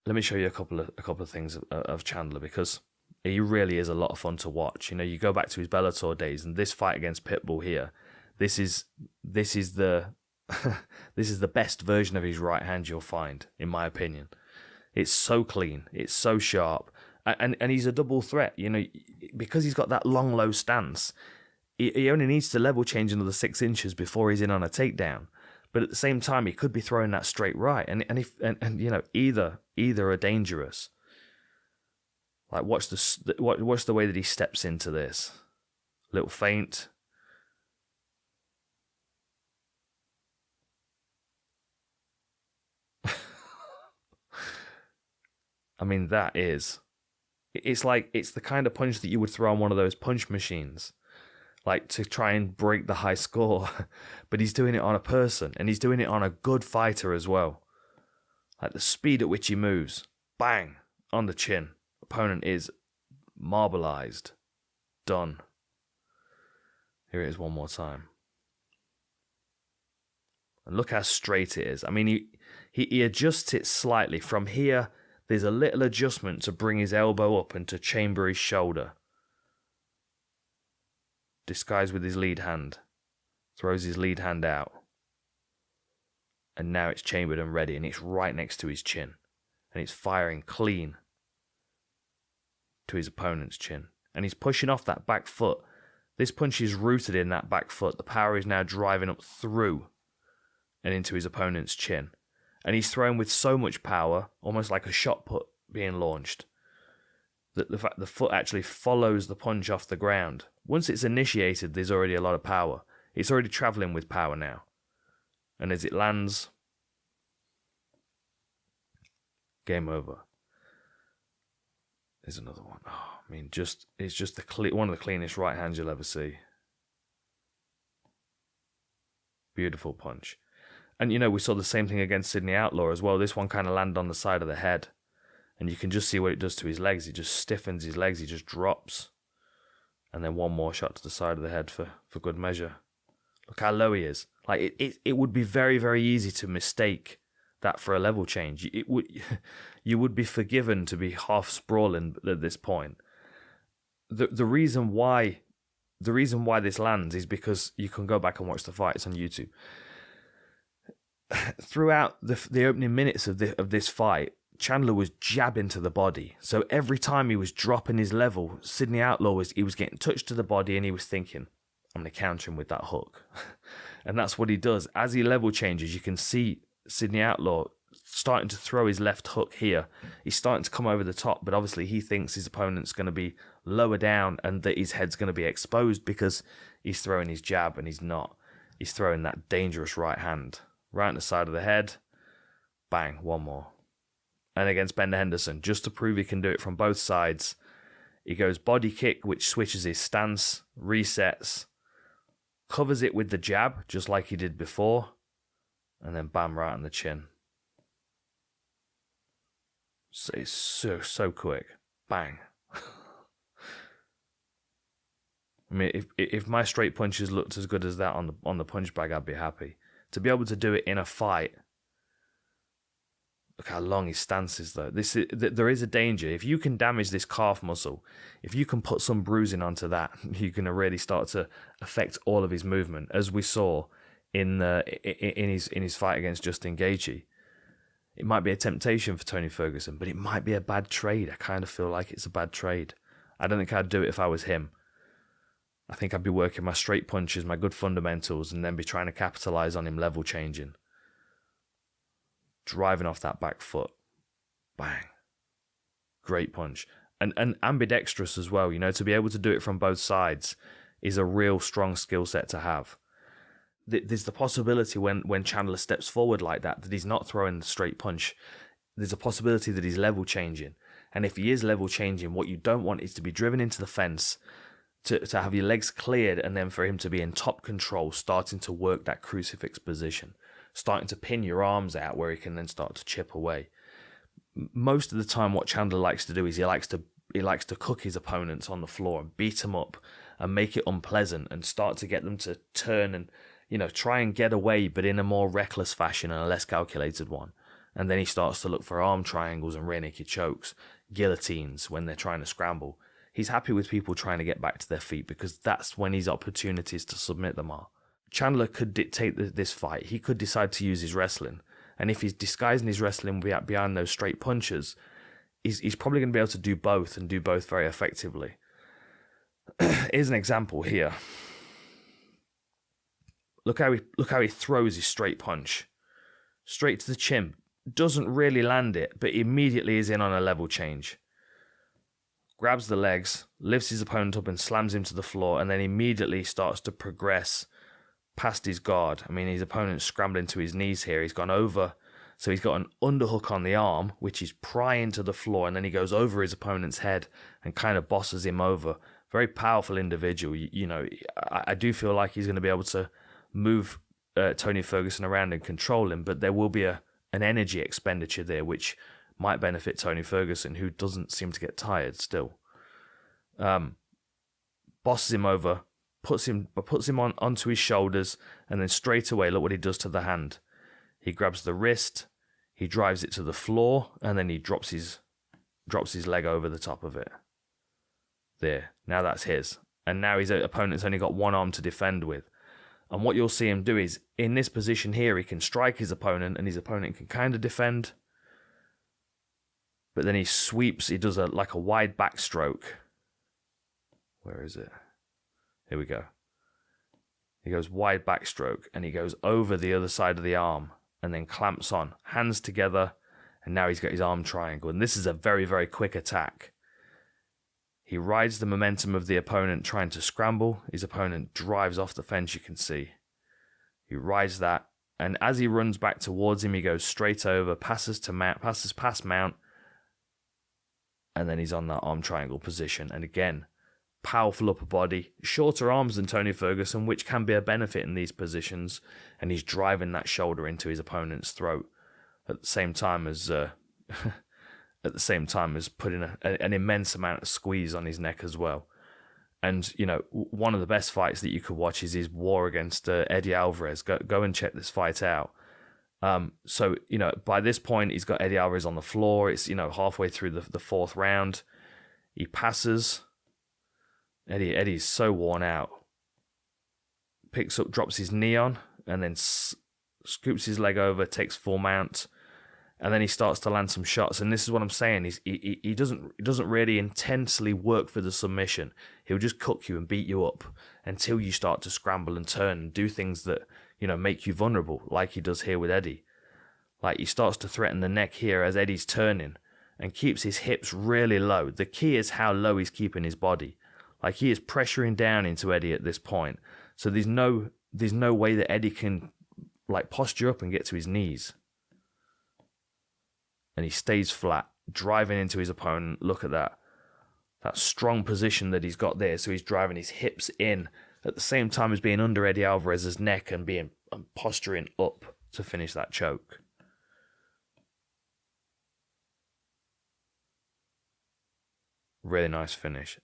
let me show you a couple of things of Chandler, because he really is a lot of fun to watch. You know, you go back to his Bellator days, and this fight against Pitbull here, this is the this is the best version of his right hand you'll find, in my opinion. It's so clean, it's so sharp, and he's a double threat. You know, because he's got that long low stance, he only needs to level change another 6 inches before he's in on a takedown. But at the same time, he could be throwing that straight right, and you know, either are dangerous. Like, watch the way that he steps into this little feint. I mean, it's the kind of punch that you would throw on one of those punch machines, like to try and break the high score, but he's doing it on a person, and he's doing it on a good fighter as well. Like, the speed at which he moves, bang, on the chin. Opponent is marbleized. Done. Here it is one more time. And look how straight it is. I mean, he adjusts it slightly. From here, there's a little adjustment to bring his elbow up and to chamber his shoulder. Disguised with his lead hand. Throws his lead hand out. And now it's chambered and ready, and it's right next to his chin. And it's firing clean to his opponent's chin. And he's pushing off that back foot. This punch is rooted in that back foot. The power is now driving up through and into his opponent's chin. And he's thrown with so much power, almost like a shot put being launched, that the foot actually follows the punch off the ground. Once it's initiated, there's already a lot of power. It's already traveling with power now. And as it lands, game over. There's another one. Oh, I mean, it's just one of the cleanest right hands you'll ever see. Beautiful punch. And, you know, we saw the same thing against Sydney Outlaw as well. This one kind of landed on the side of the head. And you can just see what it does to his legs. It just stiffens his legs. He just drops. And then one more shot to the side of the head for good measure. Look how low he is. Like, it would be very, very easy to mistake that for a level change. You would be forgiven to be half sprawling at this point. The reason why this lands is because you can go back and watch the fights on YouTube. Throughout the opening minutes of this fight, Chandler was jabbing to the body. So every time he was dropping his level, Sydney Outlaw was getting touched to the body, and he was thinking, I'm going to counter him with that hook. And that's what he does. As he level changes, you can see Sydney Outlaw starting to throw his left hook here. He's starting to come over the top, but obviously he thinks his opponent's going to be lower down and that his head's going to be exposed because he's throwing his jab, and he's not. He's throwing that dangerous right hand. Right on the side of the head. Bang, one more. And against Bender Henderson, just to prove he can do it from both sides, he goes body kick, which switches his stance, resets, covers it with the jab, just like he did before, and then bam, right on the chin. So it's so quick. Bang. I mean, if my straight punches looked as good as that on the punch bag, I'd be happy. To be able to do it in a fight. Look how long his stance is, though. There is a danger. If you can damage this calf muscle, if you can put some bruising onto that, you're going to really start to affect all of his movement, as we saw in his fight against Justin Gaethje. It might be a temptation for Tony Ferguson, but it might be a bad trade. I kind of feel like it's a bad trade. I don't think I'd do it if I was him. I think I'd be working my straight punches, my good fundamentals, and then be trying to capitalize on him level changing. Driving off that back foot. Bang. Great punch. And ambidextrous as well, you know, to be able to do it from both sides is a real strong skill set to have. There's the possibility when Chandler steps forward like that he's not throwing the straight punch. There's a possibility that he's level changing. And if he is level changing, what you don't want is to be driven into the fence, to have your legs cleared, and then for him to be in top control, starting to work that crucifix position, starting to pin your arms out where he can then start to chip away. Most of the time what Chandler likes to do is he likes to cook his opponents on the floor and beat them up and make it unpleasant and start to get them to turn and, you know, try and get away, but in a more reckless fashion and a less calculated one. And then he starts to look for arm triangles and rear naked chokes, guillotines when they're trying to scramble. He's happy with people trying to get back to their feet because that's when his opportunities to submit them are. Chandler could dictate this fight. He could decide to use his wrestling. And if he's disguising his wrestling behind those straight punches, he's probably going to be able to do both and do both very effectively. Here's an example here. Look how he throws his straight punch. Straight to the chin. Doesn't really land it, but immediately is in on a level change. Grabs the legs, lifts his opponent up and slams him to the floor, and then immediately starts to progress past his guard. I mean, his opponent's scrambling to his knees here. He's gone over, so he's got an underhook on the arm, which is prying to the floor, and then he goes over his opponent's head and kind of bosses him over. Very powerful individual. You know, I do feel like he's going to be able to move Tony Ferguson around and control him, but there will be an energy expenditure there, which might benefit Tony Ferguson, who doesn't seem to get tired still. Bosses him over, puts him onto his shoulders, and then straight away, look what he does to the hand. He grabs the wrist, he drives it to the floor, and then he drops his leg over the top of it. There, now that's his. And now his opponent's only got one arm to defend with. And what you'll see him do is, in this position here, he can strike his opponent, and his opponent can kind of defend. But then he sweeps, he does like a wide backstroke. Where is it? Here we go. He goes wide backstroke, and he goes over the other side of the arm, and then clamps on. Hands together, and now he's got his arm triangle. And this is a very, very quick attack. He rides the momentum of the opponent trying to scramble. His opponent drives off the fence, you can see. He rides that, and as he runs back towards him, he goes straight over, passes past mount, and then he's on that arm triangle position. And again, powerful upper body, shorter arms than Tony Ferguson, which can be a benefit in these positions, and he's driving that shoulder into his opponent's throat at the same time as putting an immense amount of squeeze on his neck as well. And, you know, one of the best fights that you could watch is his war against Eddie Alvarez. Go and check this fight out. So, you know, by this point, he's got Eddie Alvarez on the floor. It's, you know, halfway through the fourth round. He passes. Eddie's so worn out. Picks up, drops his knee on, and then scoops his leg over, takes full mount. And then he starts to land some shots. And this is what I'm saying. He doesn't really intensely work for the submission. He'll just cook you and beat you up until you start to scramble and turn and do things that, you know, make you vulnerable, like he does here with Eddie. Like, he starts to threaten the neck here as Eddie's turning and keeps his hips really low. The key is how low he's keeping his body. Like, he is pressuring down into Eddie at this point. So there's no way that Eddie can, like, posture up and get to his knees. And he stays flat, driving into his opponent. Look at that strong position that he's got there. So he's driving his hips in at the same time as being under Eddie Alvarez's neck and posturing up to finish that choke. Really nice finish.